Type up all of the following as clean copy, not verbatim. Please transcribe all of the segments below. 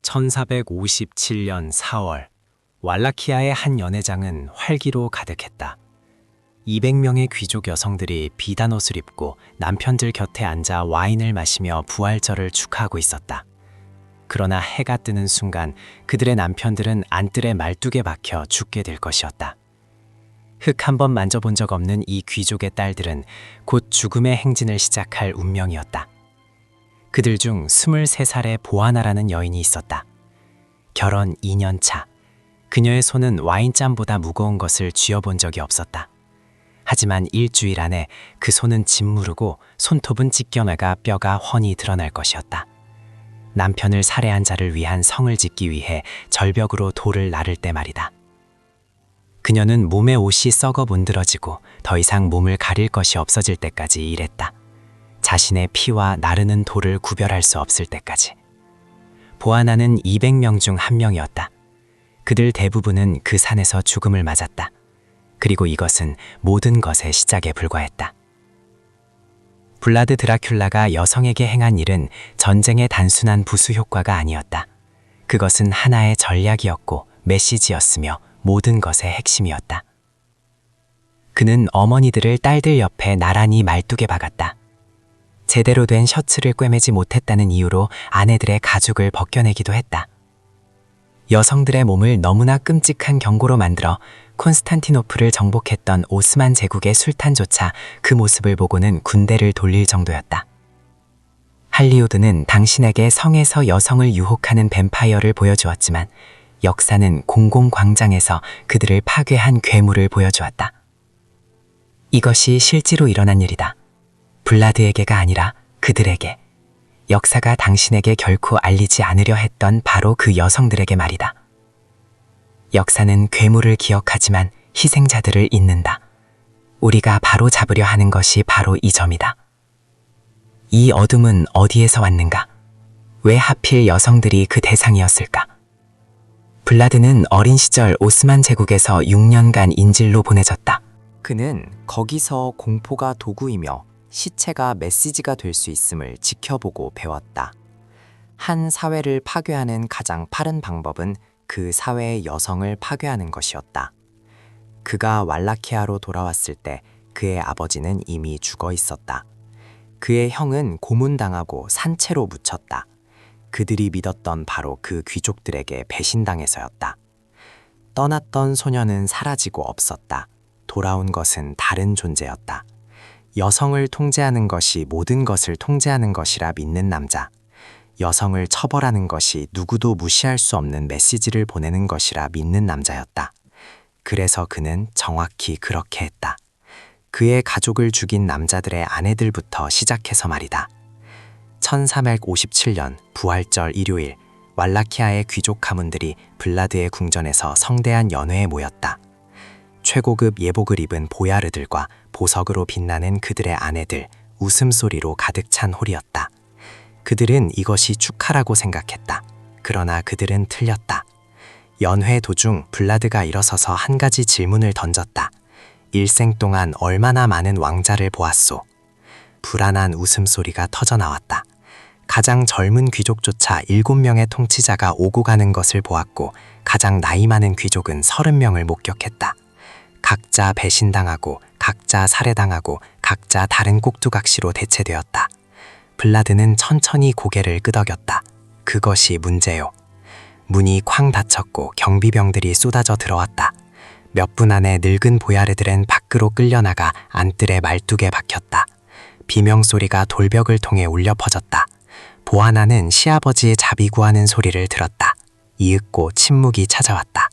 1457년 4월 왈라키아의 한 연회장은 활기로 가득했다. 200명의 귀족 여성들이 비단 옷을 입고 남편들 곁에 앉아 와인을 마시며 부활절을 축하하고 있었다. 그러나 해가 뜨는 순간 그들의 남편들은 안뜰에 말뚝에 박혀 죽게 될 것이었다. 흙 한 번 만져본 적 없는 이 귀족의 딸들은 곧 죽음의 행진을 시작할 운명이었다. 그들 중 23살의 보아나라는 여인이 있었다. 결혼 2년 차. 그녀의 손은 와인잔보다 무거운 것을 쥐어본 적이 없었다. 하지만 일주일 안에 그 손은 짓무르고 손톱은 찢겨나가 뼈가 훤히 드러날 것이었다. 남편을 살해한 자를 위한 성을 짓기 위해 절벽으로 돌을 나를 때 말이다. 그녀는 몸의 옷이 썩어 문드러지고 더 이상 몸을 가릴 것이 없어질 때까지 일했다. 자신의 피와 나르는 돌을 구별할 수 없을 때까지. 보아나는 200명 중 한 명이었다. 그들 대부분은 그 산에서 죽음을 맞았다. 그리고 이것은 모든 것의 시작에 불과했다. 블라드 드라큘라가 여성에게 행한 일은 전쟁의 단순한 부수 효과가 아니었다. 그것은 하나의 전략이었고 메시지였으며 모든 것의 핵심이었다. 그는 어머니들을 딸들 옆에 나란히 말뚝에 박았다. 제대로 된 셔츠를 꿰매지 못했다는 이유로 아내들의 가죽을 벗겨내기도 했다. 여성들의 몸을 너무나 끔찍한 경고로 만들어 콘스탄티노플을 정복했던 오스만 제국의 술탄조차 그 모습을 보고는 군대를 돌릴 정도였다. 할리우드는 당신에게 성에서 여성을 유혹하는 뱀파이어를 보여주었지만 역사는 공공광장에서 그들을 파괴한 괴물을 보여주었다. 이것이 실제로 일어난 일이다. 블라드에게가 아니라 그들에게. 역사가 당신에게 결코 알리지 않으려 했던 바로 그 여성들에게 말이다. 역사는 괴물을 기억하지만 희생자들을 잊는다. 우리가 바로 잡으려 하는 것이 바로 이 점이다. 이 어둠은 어디에서 왔는가? 왜 하필 여성들이 그 대상이었을까? 블라드는 어린 시절 오스만 제국에서 6년간 인질로 보내졌다. 그는 거기서 공포가 도구이며 시체가 메시지가 될 수 있음을 지켜보고 배웠다. 한 사회를 파괴하는 가장 빠른 방법은 그 사회의 여성을 파괴하는 것이었다. 그가 왈라키아로 돌아왔을 때 그의 아버지는 이미 죽어 있었다. 그의 형은 고문당하고 산채로 묻혔다. 그들이 믿었던 바로 그 귀족들에게 배신당해서였다. 떠났던 소녀는 사라지고 없었다. 돌아온 것은 다른 존재였다. 여성을 통제하는 것이 모든 것을 통제하는 것이라 믿는 남자. 여성을 처벌하는 것이 누구도 무시할 수 없는 메시지를 보내는 것이라 믿는 남자였다. 그래서 그는 정확히 그렇게 했다. 그의 가족을 죽인 남자들의 아내들부터 시작해서 말이다. 1357년 부활절 일요일, 왈라키아의 귀족 가문들이 블라드의 궁전에서 성대한 연회에 모였다. 최고급 예복을 입은 보야르들과 보석으로 빛나는 그들의 아내들, 웃음소리로 가득 찬 홀이었다. 그들은 이것이 축하라고 생각했다. 그러나 그들은 틀렸다. 연회 도중 블라드가 일어서서 한 가지 질문을 던졌다. 일생 동안 얼마나 많은 왕자를 보았소? 불안한 웃음소리가 터져나왔다. 가장 젊은 귀족조차 7명의 통치자가 오고 가는 것을 보았고 가장 나이 많은 귀족은 30명을 목격했다. 각자 배신당하고 각자 살해당하고 각자 다른 꼭두각시로 대체되었다. 블라드는 천천히 고개를 끄덕였다. 그것이 문제요. 문이 쾅 닫혔고 경비병들이 쏟아져 들어왔다. 몇 분 안에 늙은 보야르들은 밖으로 끌려나가 안뜰에 말뚝에 박혔다. 비명소리가 돌벽을 통해 울려 퍼졌다. 보아나는 시아버지의 자비 구하는 소리를 들었다. 이윽고 침묵이 찾아왔다.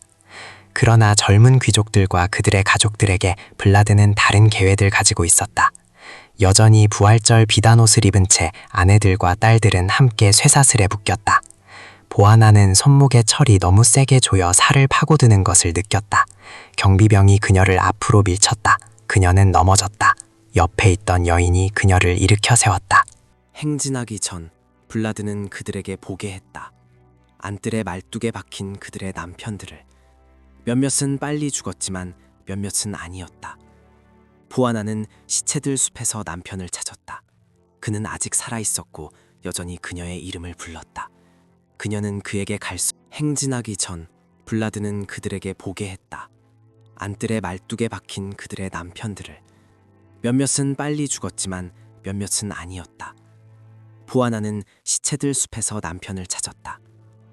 그러나 젊은 귀족들과 그들의 가족들에게 블라드는 다른 계획을 가지고 있었다. 여전히 부활절 비단옷을 입은 채 아내들과 딸들은 함께 쇠사슬에 묶였다. 보아나는 손목에 철이 너무 세게 조여 살을 파고드는 것을 느꼈다. 경비병이 그녀를 앞으로 밀쳤다. 그녀는 넘어졌다. 옆에 있던 여인이 그녀를 일으켜 세웠다. 행진하기 전 블라드는 그들에게 보게 했다. 안뜰에 말뚝에 박힌 그들의 남편들을. 몇몇은 빨리 죽었지만 몇몇은 아니었다. 보아나는 시체들 숲에서 남편을 찾았다. 그는 아직 살아있었고 여전히 그녀의 이름을 불렀다. 그녀는 그에게 행진하기 전 블라드는 그들에게 보게 했다. 안뜰에 말뚝에 박힌 그들의 남편들을. 몇몇은 빨리 죽었지만 몇몇은 아니었다. 보아나는 시체들 숲에서 남편을 찾았다.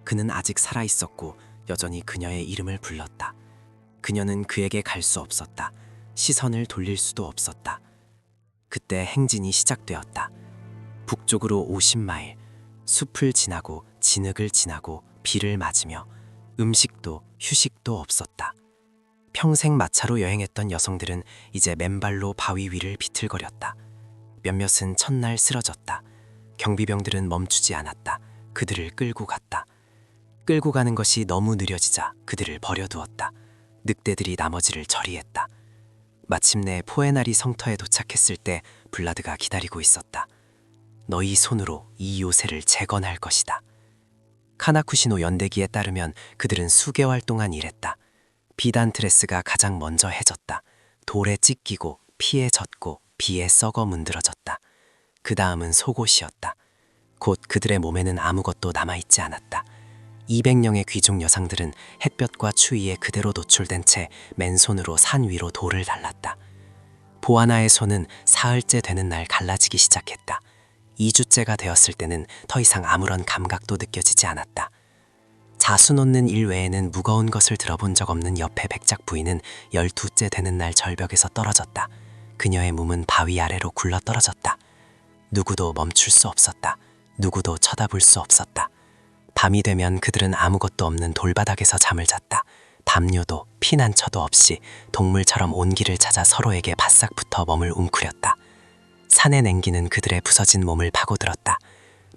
그는 아직 살아 있었고 여전히 그녀의 이름을 불렀다. 그녀는 그에게 갈 수 없었다. 시선을 돌릴 수도 없었다. 그때 행진이 시작되었다. 북쪽으로 50마일, 숲을 지나고 진흙을 지나고 비를 맞으며 음식도 휴식도 없었다. 평생 마차로 여행했던 여성들은 이제 맨발로 바위 위를 비틀거렸다. 몇몇은 첫날 쓰러졌다. 경비병들은 멈추지 않았다. 그들을 끌고 갔다. 끌고 가는 것이 너무 느려지자 그들을 버려두었다. 늑대들이 나머지를 처리했다. 마침내 포에나리 성터에 도착했을 때 블라드가 기다리고 있었다. 너희 손으로 이 요새를 재건할 것이다. 카나쿠시노 연대기에 따르면 그들은 수개월 동안 일했다. 비단트레스가 가장 먼저 해졌다. 돌에 찢기고 피에 젖고 비에 썩어 문드러졌다. 그 다음은 속옷이었다. 곧 그들의 몸에는 아무것도 남아있지 않았다. 200명의 귀족 여성들은 햇볕과 추위에 그대로 노출된 채 맨손으로 산 위로 돌을 달랐다. 보아나의 손은 사흘째 되는 날 갈라지기 시작했다. 2주째가 되었을 때는 더 이상 아무런 감각도 느껴지지 않았다. 자수 놓는 일 외에는 무거운 것을 들어본 적 없는 옆에 백작 부인은 12째 되는 날 절벽에서 떨어졌다. 그녀의 몸은 바위 아래로 굴러 떨어졌다. 누구도 멈출 수 없었다. 누구도 쳐다볼 수 없었다. 밤이 되면 그들은 아무것도 없는 돌바닥에서 잠을 잤다. 담요도 피난처도 없이 동물처럼 온기를 찾아 서로에게 바싹 붙어 몸을 웅크렸다. 산의 냉기는 그들의 부서진 몸을 파고들었다.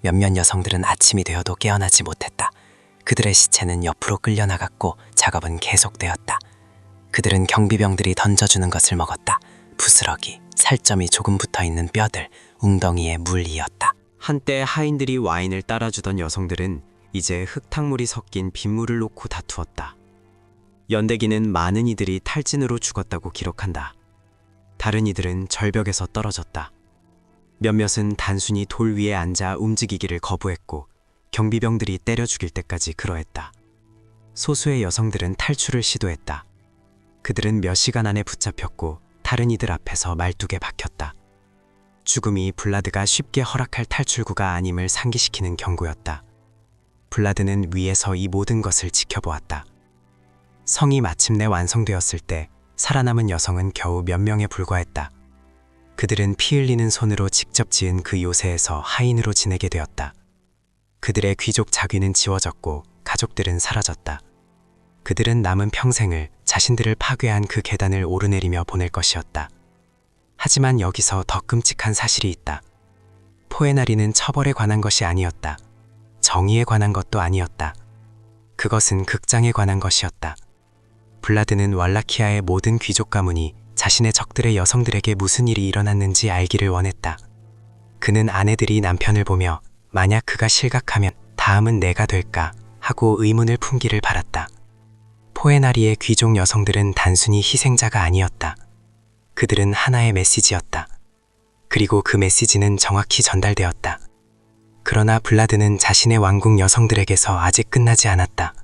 몇몇 여성들은 아침이 되어도 깨어나지 못했다. 그들의 시체는 옆으로 끌려나갔고 작업은 계속되었다. 그들은 경비병들이 던져주는 것을 먹었다. 부스러기, 살점이 조금 붙어있는 뼈들, 웅덩이에 물이었다. 한때 하인들이 와인을 따라주던 여성들은 이제 흙탕물이 섞인 빗물을 놓고 다투었다. 연대기는 많은 이들이 탈진으로 죽었다고 기록한다. 다른 이들은 절벽에서 떨어졌다. 몇몇은 단순히 돌 위에 앉아 움직이기를 거부했고 경비병들이 때려 죽일 때까지 그러했다. 소수의 여성들은 탈출을 시도했다. 그들은 몇 시간 안에 붙잡혔고 다른 이들 앞에서 말뚝에 박혔다. 죽음이 블라드가 쉽게 허락할 탈출구가 아님을 상기시키는 경고였다. 블라드는 위에서 이 모든 것을 지켜보았다. 성이 마침내 완성되었을 때 살아남은 여성은 겨우 몇 명에 불과했다. 그들은 피 흘리는 손으로 직접 지은 그 요새에서 하인으로 지내게 되었다. 그들의 귀족 자귀는 지워졌고 가족들은 사라졌다. 그들은 남은 평생을 자신들을 파괴한 그 계단을 오르내리며 보낼 것이었다. 하지만 여기서 더 끔찍한 사실이 있다. 포에나리는 처벌에 관한 것이 아니었다. 정의에 관한 것도 아니었다. 그것은 극장에 관한 것이었다. 블라드는 왈라키아의 모든 귀족 가문이 자신의 적들의 여성들에게 무슨 일이 일어났는지 알기를 원했다. 그는 아내들이 남편을 보며 만약 그가 실각하면 다음은 내가 될까 하고 의문을 품기를 바랐다. 포에나리의 귀족 여성들은 단순히 희생자가 아니었다. 그들은 하나의 메시지였다. 그리고 그 메시지는 정확히 전달되었다. 그러나 블라드는 자신의 왕궁 여성들에게서 아직 끝나지 않았다.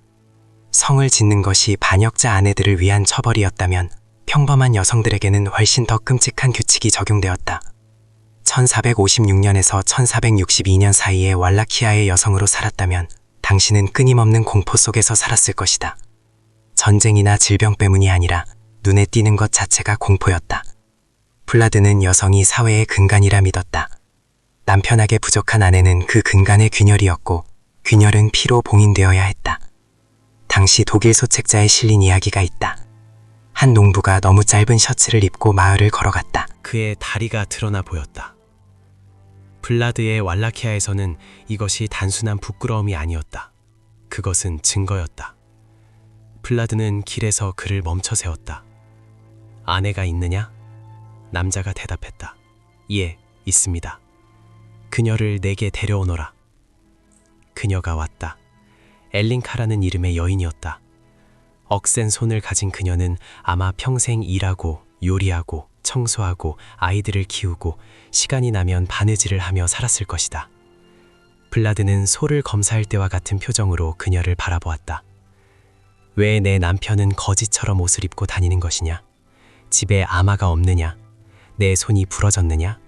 성을 짓는 것이 반역자 아내들을 위한 처벌이었다면 평범한 여성들에게는 훨씬 더 끔찍한 규칙이 적용되었다. 1456년에서 1462년 사이에 왈라키아의 여성으로 살았다면 당신은 끊임없는 공포 속에서 살았을 것이다. 전쟁이나 질병 때문이 아니라 눈에 띄는 것 자체가 공포였다. 블라드는 여성이 사회의 근간이라 믿었다. 남편에게 부족한 아내는 그 근간의 균열이었고 균열은 피로 봉인되어야 했다. 당시 독일 소책자에 실린 이야기가 있다. 한 농부가 너무 짧은 셔츠를 입고 마을을 걸어갔다. 그의 다리가 드러나 보였다. 블라드의 왈라키아에서는 이것이 단순한 부끄러움이 아니었다. 그것은 증거였다. 블라드는 길에서 그를 멈춰 세웠다. 아내가 있느냐? 남자가 대답했다. 예, 있습니다. 그녀를 내게 데려오너라. 그녀가 왔다. 엘린카라는 이름의 여인이었다. 억센 손을 가진 그녀는 아마 평생 일하고 요리하고 청소하고 아이들을 키우고 시간이 나면 바느질을 하며 살았을 것이다. 블라드는 소를 검사할 때와 같은 표정으로 그녀를 바라보았다. 왜 내 남편은 거지처럼 옷을 입고 다니는 것이냐? 집에 아마가 없느냐? 내 손이 부러졌느냐?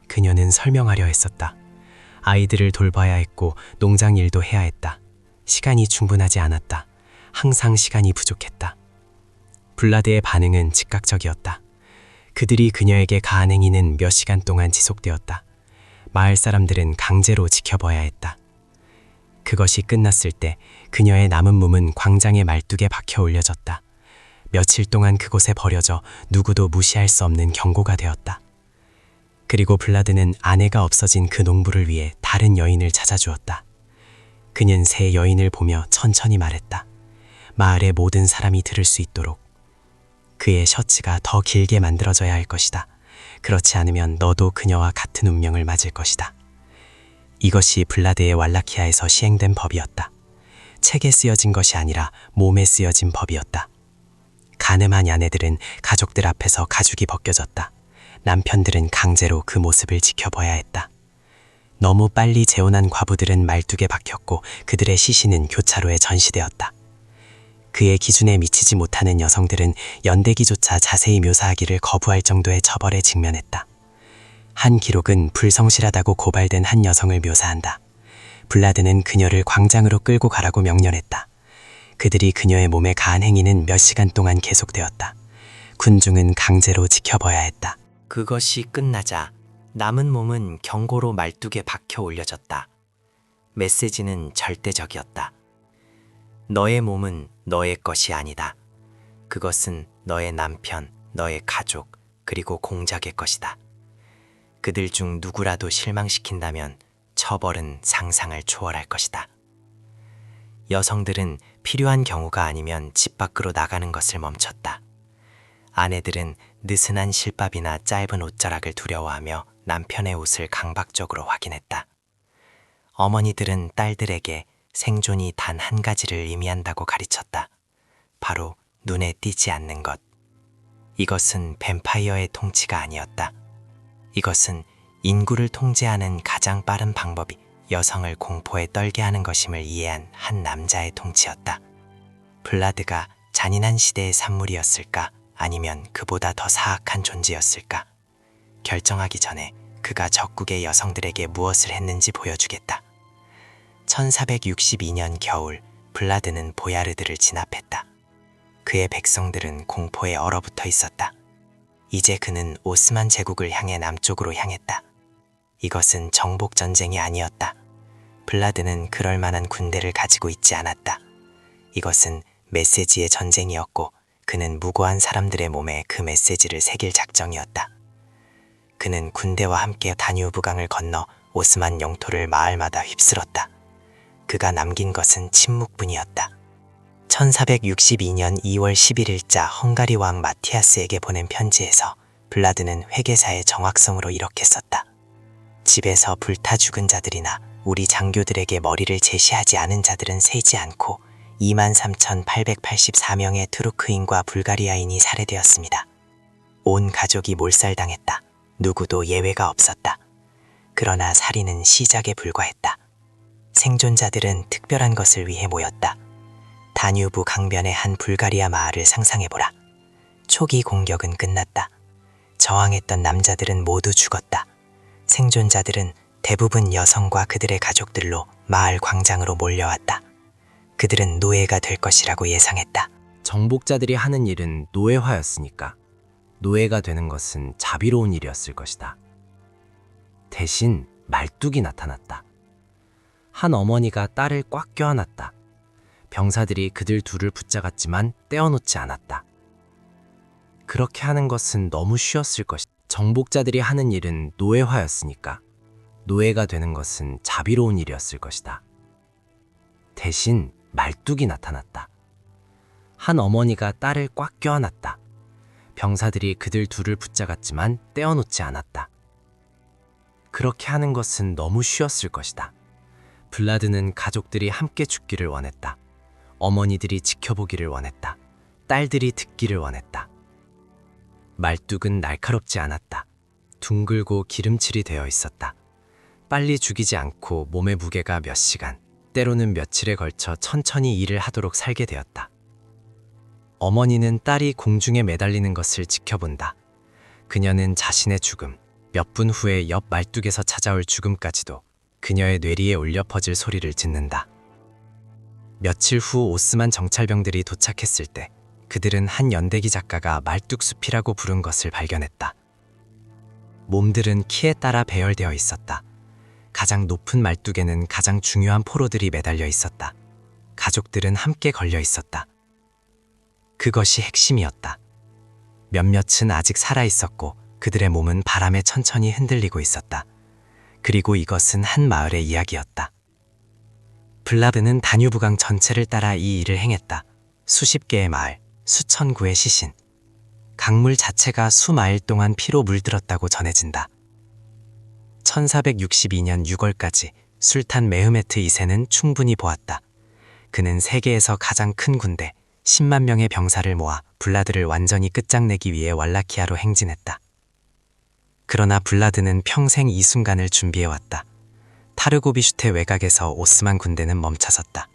그녀는 설명하려 했었다. 아이들을 돌봐야 했고 농장 일도 해야 했다. 시간이 충분하지 않았다. 항상 시간이 부족했다. 블라드의 반응은 즉각적이었다. 그들이 그녀에게 가한 행위는 몇 시간 동안 지속되었다. 마을 사람들은 강제로 지켜봐야 했다. 그것이 끝났을 때 그녀의 남은 몸은 광장의 말뚝에 박혀 올려졌다. 며칠 동안 그곳에 버려져 누구도 무시할 수 없는 경고가 되었다. 그리고 블라드는 아내가 없어진 그 농부를 위해 다른 여인을 찾아주었다. 그는 새 여인을 보며 천천히 말했다. 마을의 모든 사람이 들을 수 있도록. 그의 셔츠가 더 길게 만들어져야 할 것이다. 그렇지 않으면 너도 그녀와 같은 운명을 맞을 것이다. 이것이 블라드의 왈라키아에서 시행된 법이었다. 책에 쓰여진 것이 아니라 몸에 쓰여진 법이었다. 가늠한 아내들은 가족들 앞에서 가죽이 벗겨졌다. 남편들은 강제로 그 모습을 지켜봐야 했다. 너무 빨리 재혼한 과부들은 말뚝에 박혔고 그들의 시신은 교차로에 전시되었다. 그의 기준에 미치지 못하는 여성들은 연대기조차 자세히 묘사하기를 거부할 정도의 처벌에 직면했다. 한 기록은 불성실하다고 고발된 한 여성을 묘사한다. 블라드는 그녀를 광장으로 끌고 가라고 명령했다. 그들이 그녀의 몸에 가한 행위는 몇 시간 동안 계속되었다. 군중은 강제로 지켜봐야 했다. 그것이 끝나자 남은 몸은 경고로 말뚝에 박혀 올려졌다. 메시지는 절대적이었다. 너의 몸은 너의 것이 아니다. 그것은 너의 남편, 너의 가족, 그리고 공작의 것이다. 그들 중 누구라도 실망시킨다면 처벌은 상상을 초월할 것이다. 여성들은 필요한 경우가 아니면 집 밖으로 나가는 것을 멈췄다. 아내들은 느슨한 실밥이나 짧은 옷자락을 두려워하며 남편의 옷을 강박적으로 확인했다. 어머니들은 딸들에게 생존이 단 한 가지를 의미한다고 가르쳤다. 바로 눈에 띄지 않는 것. 이것은 뱀파이어의 통치가 아니었다. 이것은 인구를 통제하는 가장 빠른 방법이 여성을 공포에 떨게 하는 것임을 이해한 한 남자의 통치였다. 블라드가 잔인한 시대의 산물이었을까? 아니면 그보다 더 사악한 존재였을까? 결정하기 전에 그가 적국의 여성들에게 무엇을 했는지 보여주겠다. 1462년 겨울, 블라드는 보야르드를 진압했다. 그의 백성들은 공포에 얼어붙어 있었다. 이제 그는 오스만 제국을 향해 남쪽으로 향했다. 이것은 정복 전쟁이 아니었다. 블라드는 그럴 만한 군대를 가지고 있지 않았다. 이것은 메시지의 전쟁이었고 그는 무고한 사람들의 몸에 그 메시지를 새길 작정이었다. 그는 군대와 함께 다뉴브강을 건너 오스만 영토를 마을마다 휩쓸었다. 그가 남긴 것은 침묵뿐이었다. 1462년 2월 11일자 헝가리 왕 마티아스에게 보낸 편지에서 블라드는 회계사의 정확성으로 이렇게 썼다. 집에서 불타 죽은 자들이나 우리 장교들에게 머리를 제시하지 않은 자들은 세지 않고 23,884명의 투르크인과 불가리아인이 살해되었습니다. 온 가족이 몰살당했다. 누구도 예외가 없었다. 그러나 살인은 시작에 불과했다. 생존자들은 특별한 것을 위해 모였다. 다뉴브 강변의 한 불가리아 마을을 상상해보라. 초기 공격은 끝났다. 저항했던 남자들은 모두 죽었다. 생존자들은 대부분 여성과 그들의 가족들로 마을 광장으로 몰려왔다. 그들은 노예가 될 것이라고 예상했다. 정복자들이 하는 일은 노예화였으니까 노예가 되는 것은 자비로운 일이었을 것이다. 대신 말뚝이 나타났다. 한 어머니가 딸을 꽉 껴안았다. 병사들이 그들 둘을 붙잡았지만 떼어놓지 않았다. 그렇게 하는 것은 너무 쉬웠을 것이다. 정복자들이 하는 일은 노예화였으니까 노예가 되는 것은 자비로운 일이었을 것이다. 대신 말뚝이 나타났다. 한 어머니가 딸을 꽉 껴안았다. 병사들이 그들 둘을 붙잡았지만 떼어놓지 않았다. 그렇게 하는 것은 너무 쉬웠을 것이다. 블라드는 가족들이 함께 죽기를 원했다. 어머니들이 지켜보기를 원했다. 딸들이 듣기를 원했다. 말뚝은 날카롭지 않았다. 둥글고 기름칠이 되어 있었다. 빨리 죽이지 않고 몸의 무게가 몇 시간, 때로는 며칠에 걸쳐 천천히 일을 하도록 살게 되었다. 어머니는 딸이 공중에 매달리는 것을 지켜본다. 그녀는 자신의 죽음, 몇 분 후에 옆 말뚝에서 찾아올 죽음까지도 그녀의 뇌리에 울려 퍼질 소리를 듣는다. 며칠 후 오스만 정찰병들이 도착했을 때 그들은 한 연대기 작가가 말뚝숲이라고 부른 것을 발견했다. 몸들은 키에 따라 배열되어 있었다. 가장 높은 말뚝에는 가장 중요한 포로들이 매달려 있었다. 가족들은 함께 걸려 있었다. 그것이 핵심이었다. 몇몇은 아직 살아 있었고 그들의 몸은 바람에 천천히 흔들리고 있었다. 그리고 이것은 한 마을의 이야기였다. 블라드는 다뉴브강 전체를 따라 이 일을 행했다. 수십 개의 마을, 수천 구의 시신. 강물 자체가 수마일 동안 피로 물들었다고 전해진다. 1462년 6월까지 술탄 메흐메트 2세는 충분히 보았다. 그는 세계에서 가장 큰 군대 10만 명의 병사를 모아 블라드를 완전히 끝장내기 위해 왈라키아로 행진했다. 그러나 블라드는 평생 이 순간을 준비해왔다. 타르고비슈테 외곽에서 오스만 군대는 멈춰섰다.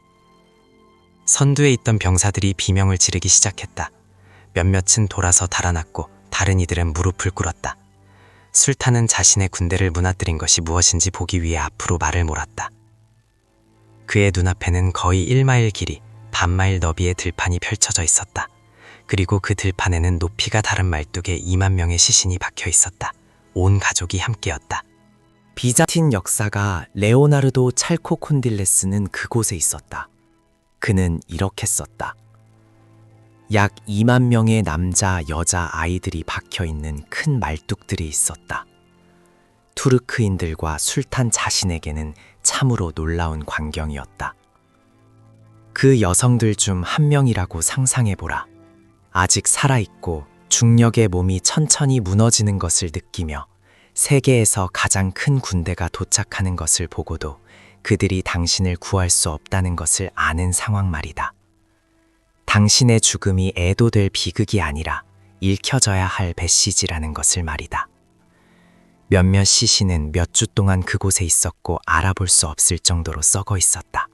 선두에 있던 병사들이 비명을 지르기 시작했다. 몇몇은 돌아서 달아났고 다른 이들은 무릎을 꿇었다. 술탄은 자신의 군대를 무너뜨린 것이 무엇인지 보기 위해 앞으로 말을 몰았다. 그의 눈앞에는 거의 1마일 길이, 반마일 너비의 들판이 펼쳐져 있었다. 그리고 그 들판에는 높이가 다른 말뚝에 2만 명의 시신이 박혀 있었다. 온 가족이 함께였다. 비잔틴 역사가 레오나르도 찰코 콘딜레스는 그곳에 있었다. 그는 이렇게 썼다. 약 2만 명의 남자, 여자, 아이들이 박혀있는 큰 말뚝들이 있었다. 투르크인들과 술탄 자신에게는 참으로 놀라운 광경이었다. 그 여성들 중 한 명이라고 상상해보라. 아직 살아있고 중력의 몸이 천천히 무너지는 것을 느끼며 세계에서 가장 큰 군대가 도착하는 것을 보고도 그들이 당신을 구할 수 없다는 것을 아는 상황 말이다. 당신의 죽음이 애도될 비극이 아니라 읽혀져야 할 메시지라는 것을 말이다. 몇몇 시신은 몇 주 동안 그곳에 있었고 알아볼 수 없을 정도로 썩어 있었다.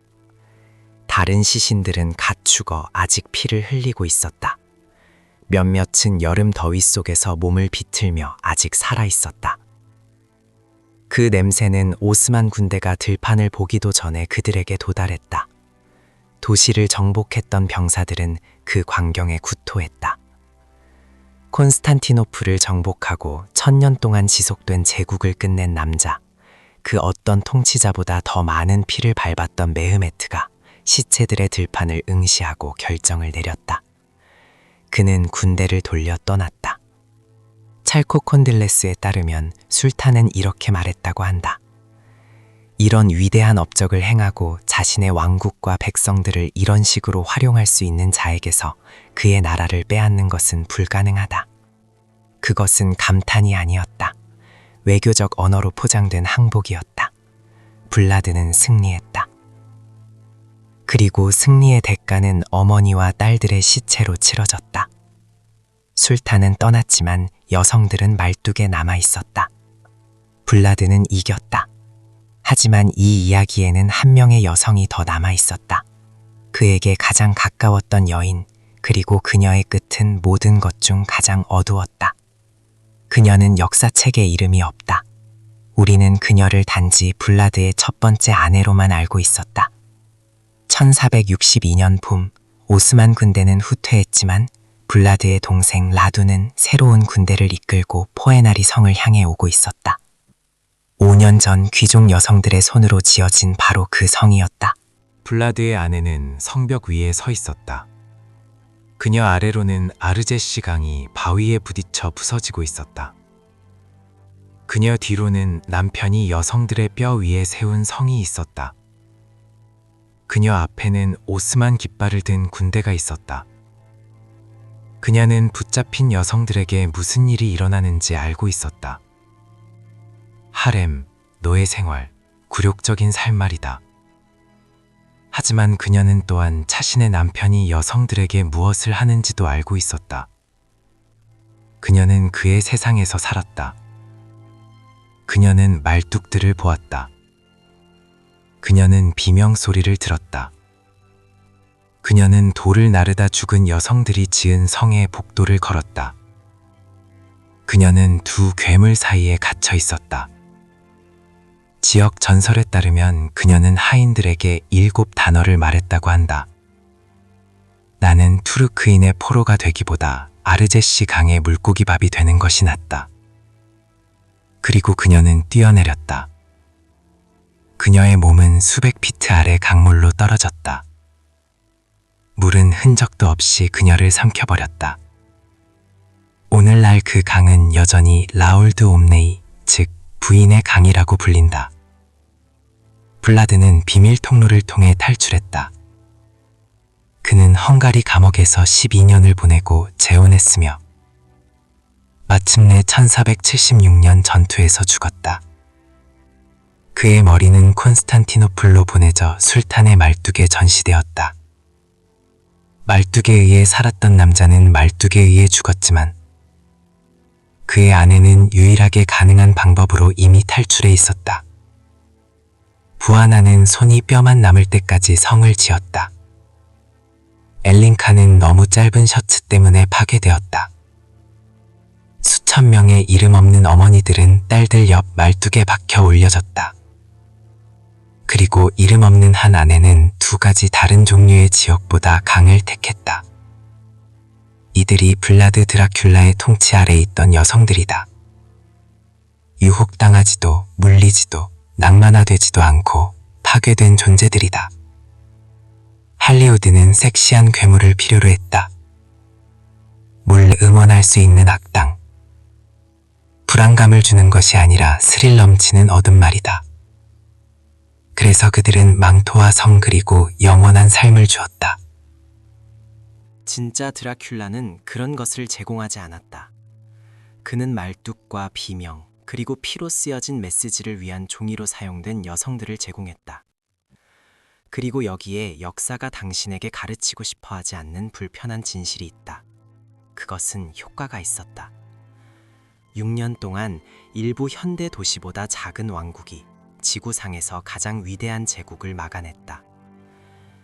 다른 시신들은 갓 죽어 아직 피를 흘리고 있었다. 몇몇은 여름 더위 속에서 몸을 비틀며 아직 살아 있었다. 그 냄새는 오스만 군대가 들판을 보기도 전에 그들에게 도달했다. 도시를 정복했던 병사들은 그 광경에 구토했다. 콘스탄티노플을 정복하고 1000년 동안 지속된 제국을 끝낸 남자, 그 어떤 통치자보다 더 많은 피를 밟았던 메흐메트가 시체들의 들판을 응시하고 결정을 내렸다. 그는 군대를 돌려 떠났다. 찰코 콘딜레스에 따르면 술탄은 이렇게 말했다고 한다. 이런 위대한 업적을 행하고 자신의 왕국과 백성들을 이런 식으로 활용할 수 있는 자에게서 그의 나라를 빼앗는 것은 불가능하다. 그것은 감탄이 아니었다. 외교적 언어로 포장된 항복이었다. 블라드는 승리했다. 그리고 승리의 대가는 어머니와 딸들의 시체로 치러졌다. 술탄은 떠났지만 여성들은 말뚝에 남아 있었다. 블라드는 이겼다. 하지만 이 이야기에는 한 명의 여성이 더 남아 있었다. 그에게 가장 가까웠던 여인, 그리고 그녀의 끝은 모든 것 중 가장 어두웠다. 그녀는 역사책에 이름이 없다. 우리는 그녀를 단지 블라드의 첫 번째 아내로만 알고 있었다. 1462년 봄, 오스만 군대는 후퇴했지만 블라드의 동생 라두는 새로운 군대를 이끌고 포에나리 성을 향해 오고 있었다. 5년 전 귀족 여성들의 손으로 지어진 바로 그 성이었다. 블라드의 아내는 성벽 위에 서 있었다. 그녀 아래로는 아르제시 강이 바위에 부딪혀 부서지고 있었다. 그녀 뒤로는 남편이 여성들의 뼈 위에 세운 성이 있었다. 그녀 앞에는 오스만 깃발을 든 군대가 있었다. 그녀는 붙잡힌 여성들에게 무슨 일이 일어나는지 알고 있었다. 하렘, 노예 생활, 굴욕적인 삶 말이다. 하지만 그녀는 또한 자신의 남편이 여성들에게 무엇을 하는지도 알고 있었다. 그녀는 그의 세상에서 살았다. 그녀는 말뚝들을 보았다. 그녀는 비명 소리를 들었다. 그녀는 돌을 나르다 죽은 여성들이 지은 성의 복도를 걸었다. 그녀는 두 괴물 사이에 갇혀 있었다. 지역 전설에 따르면 그녀는 하인들에게 7 단어를 말했다고 한다. 나는 투르크인의 포로가 되기보다 아르제시 강의 물고기 밥이 되는 것이 낫다. 그리고 그녀는 뛰어내렸다. 그녀의 몸은 수백 피트 아래 강물로 떨어졌다. 물은 흔적도 없이 그녀를 삼켜버렸다. 오늘날 그 강은 여전히 라울드 옴네이, 즉 부인의 강이라고 불린다. 블라드는 비밀 통로를 통해 탈출했다. 그는 헝가리 감옥에서 12년을 보내고 재혼했으며 마침내 1476년 전투에서 죽었다. 그의 머리는 콘스탄티노플로 보내져 술탄의 말뚝에 전시되었다. 말뚝에 의해 살았던 남자는 말뚝에 의해 죽었지만 그의 아내는 유일하게 가능한 방법으로 이미 탈출해 있었다. 부하나는 손이 뼈만 남을 때까지 성을 지었다. 엘린카는 너무 짧은 셔츠 때문에 파괴되었다. 수천 명의 이름 없는 어머니들은 딸들 옆 말뚝에 박혀 올려졌다. 그리고 이름 없는 한 아내는 2가지 다른 종류의 지옥보다 강을 택했다. 이들이 블라드 드라큘라의 통치 아래 있던 여성들이다. 유혹당하지도 물리지도 낭만화되지도 않고 파괴된 존재들이다. 할리우드는 섹시한 괴물을 필요로 했다. 몰래 응원할 수 있는 악당. 불안감을 주는 것이 아니라 스릴 넘치는 어둠 말이다. 그래서 그들은 망토와 성 그리고 영원한 삶을 주었다. 진짜 드라큘라는 그런 것을 제공하지 않았다. 그는 말뚝과 비명, 그리고 피로 쓰여진 메시지를 위한 종이로 사용된 여성들을 제공했다. 그리고 여기에 역사가 당신에게 가르치고 싶어 하지 않는 불편한 진실이 있다. 그것은 효과가 있었다. 6년 동안 일부 현대 도시보다 작은 왕국이 지구상에서 가장 위대한 제국을 막아냈다.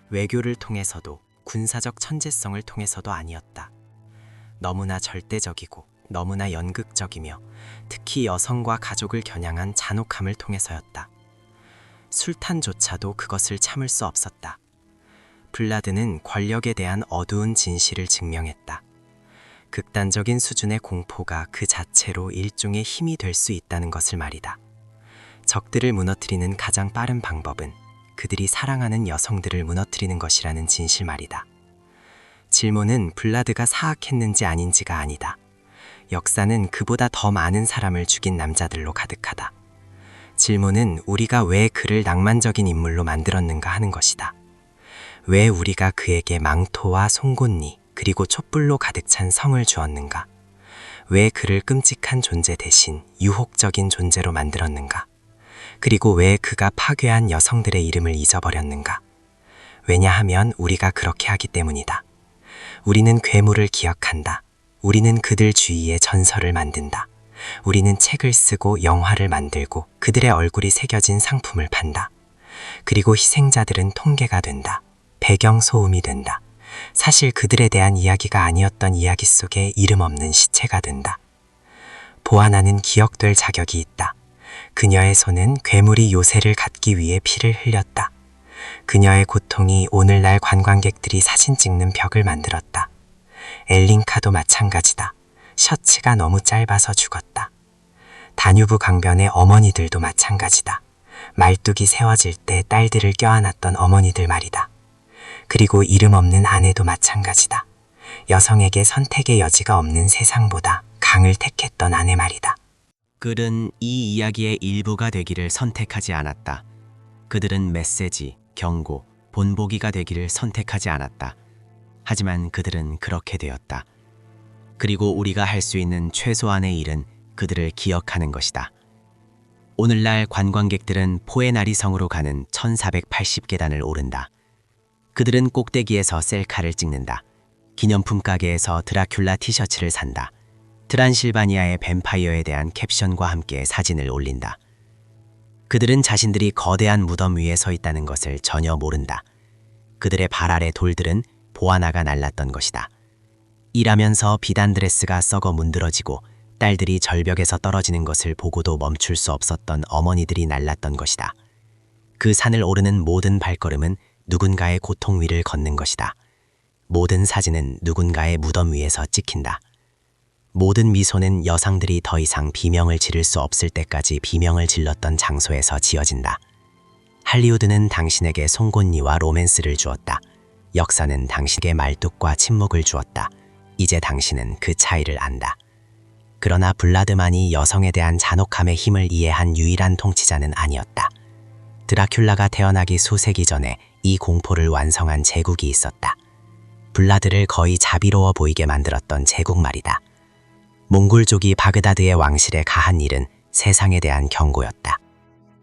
외교를 통해서도 군사적 천재성을 통해서도 아니었다. 너무나 절대적이고 너무나 연극적이며 특히 여성과 가족을 겨냥한 잔혹함을 통해서였다. 술탄조차도 그것을 참을 수 없었다. 블라드는 권력에 대한 어두운 진실을 증명했다. 극단적인 수준의 공포가 그 자체로 일종의 힘이 될 수 있다는 것을 말이다. 적들을 무너뜨리는 가장 빠른 방법은 그들이 사랑하는 여성들을 무너뜨리는 것이라는 진실 말이다. 질문은 블라드가 사악했는지 아닌지가 아니다. 역사는 그보다 더 많은 사람을 죽인 남자들로 가득하다. 질문은 우리가 왜 그를 낭만적인 인물로 만들었는가 하는 것이다. 왜 우리가 그에게 망토와 송곳니 그리고 촛불로 가득 찬 성을 주었는가? 왜 그를 끔찍한 존재 대신 유혹적인 존재로 만들었는가? 그리고 왜 그가 파괴한 여성들의 이름을 잊어버렸는가? 왜냐하면 우리가 그렇게 하기 때문이다. 우리는 괴물을 기억한다. 우리는 그들 주위에 전설을 만든다. 우리는 책을 쓰고 영화를 만들고 그들의 얼굴이 새겨진 상품을 판다. 그리고 희생자들은 통계가 된다. 배경 소음이 된다. 사실 그들에 대한 이야기가 아니었던 이야기 속에 이름 없는 시체가 된다. 보아나는 기억될 자격이 있다. 그녀의 손은 괴물이 요새를 갖기 위해 피를 흘렸다. 그녀의 고통이 오늘날 관광객들이 사진 찍는 벽을 만들었다. 엘린카도 마찬가지다. 셔츠가 너무 짧아서 죽었다. 다뉴브 강변의 어머니들도 마찬가지다. 말뚝이 세워질 때 딸들을 껴안았던 어머니들 말이다. 그리고 이름 없는 아내도 마찬가지다. 여성에게 선택의 여지가 없는 세상보다 강을 택했던 아내 말이다. 글은 이 이야기의 일부가 되기를 선택하지 않았다. 그들은 메시지, 경고, 본보기가 되기를 선택하지 않았다. 하지만 그들은 그렇게 되었다. 그리고 우리가 할 수 있는 최소한의 일은 그들을 기억하는 것이다. 오늘날 관광객들은 포에나리 성으로 가는 1480계단을 오른다. 그들은 꼭대기에서 셀카를 찍는다. 기념품 가게에서 드라큘라 티셔츠를 산다. 트란실바니아의 뱀파이어에 대한 캡션과 함께 사진을 올린다. 그들은 자신들이 거대한 무덤 위에 서 있다는 것을 전혀 모른다. 그들의 발 아래 돌들은 보아나가 날랐던 것이다. 일하면서 비단 드레스가 썩어 문드러지고 딸들이 절벽에서 떨어지는 것을 보고도 멈출 수 없었던 어머니들이 날랐던 것이다. 그 산을 오르는 모든 발걸음은 누군가의 고통 위를 걷는 것이다. 모든 사진은 누군가의 무덤 위에서 찍힌다. 모든 미소는 여성들이 더 이상 비명을 지를 수 없을 때까지 비명을 질렀던 장소에서 지어진다. 할리우드는 당신에게 송곳니와 로맨스를 주었다. 역사는 당신에게 말뚝과 침묵을 주었다. 이제 당신은 그 차이를 안다. 그러나 블라드만이 여성에 대한 잔혹함의 힘을 이해한 유일한 통치자는 아니었다. 드라큘라가 태어나기 수세기 전에 이 공포를 완성한 제국이 있었다. 블라드를 거의 자비로워 보이게 만들었던 제국 말이다. 몽골족이 바그다드의 왕실에 가한 일은 세상에 대한 경고였다.